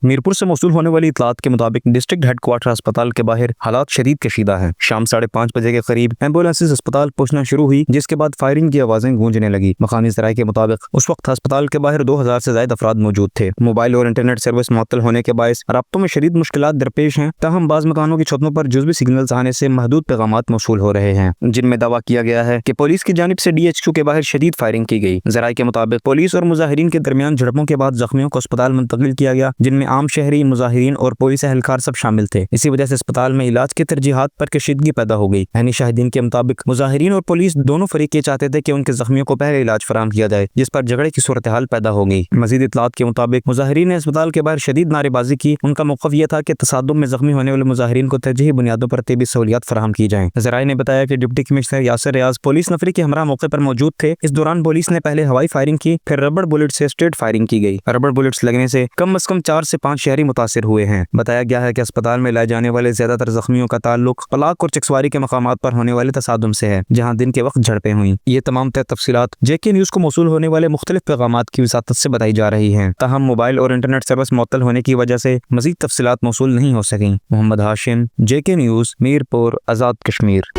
मीरपुर से मौसूल होने वाली इतलात के मुताबिक डिस्ट्रिक्ट हेडक्वार्टर अस्पताल के बाहर हालात शदीद कशीदा हैं। शाम 5:30 बजे के करीब एम्बुलेंसेज अस्पताल पहुंचना शुरू हुई, जिसके बाद फायरिंग की आवाजें गूंजने लगी। मकामी ज़राए के मुताबिक उस वक्त अस्पताल के बाहर 2000 से ज्यादा अफराद मौजूद थे। मोबाइल और इंटरनेट सर्विस मुअत्तल होने के बायस राब्तों में शदीद मुश्किलात दरपेश हैं। ताहम बाज़ मकानों की छतों पर जुज़वी सिग्नल्स आने से महदूद पैगामात मौसूल हो रहे हैं, जिनमें दावा किया गया है कि पुलिस की जानिब से DHQ के बाहर शदीद फायरिंग की गई। ज़राए के मुताबिक पुलिस और मुजाहिरीन के दरमियान झड़पों के बाद जख्मियों को अस्पताल मुंतकिल किया गया, जिनमें आम शहरी, मुजाहिरीन और पुलिस एहलकार सब शामिल थे। इसी वजह से अस्पताल में इलाज की तरजीहात पर कशीदगी पैदा हो गई। यानी शाहिदीन के मुताबिक मुजाहिरीन और पुलिस दोनों फरीक ये चाहते थे कि उनके जख्मियों को पहले इलाज फराहम किया जाए, जिस पर झगड़े की सूरत हाल पैदा हो गई। मजीद इतलात के मुताबिक मुजाहिरीन ने अस्पताल के बाहर शदीद नारेबाजी की। उनका मौक़िफ़ यह था कि तसादुम में जख्मी होने वाले मुजाहिरीन को तरजीही बुनियादों पर तिब्बी सहूलियात फराहम की जाएं। ज़राए ने बताया कि डिप्टी कमिश्नर यासिर रियाज पुलिस नफरी के हमरा मौके पर मौजूद थे। इस दौरान पुलिस ने पहले हवाई फायरिंग की, फिर रबड़ बुलेट से स्ट्रेट फायरिंग की गई। रबड़ बुलेट्स लगने से कम 4 से 5 शहरी मुतासिर हुए हैं। बताया गया है कि अस्पताल में लाए जाने वाले ज्यादातर जख्मियों का ताल्लुक पलाक और चकसवारी के मकामात पर होने वाले तसादुम से है, जहां दिन के वक्त झड़पें हुई। ये तमाम तफसीलात JK न्यूज़ को मौसूल होने वाले मुख्तलिफ पैगामात की वसातत से बताई जा रही हैं। ताहम मोबाइल और इंटरनेट सर्विस मुअत्तल होने की वजह से मजीद तफसीलात मौसूल नहीं हो सकी। Mohammad Hashim, JK news, Mirpur, Azad Kashmir.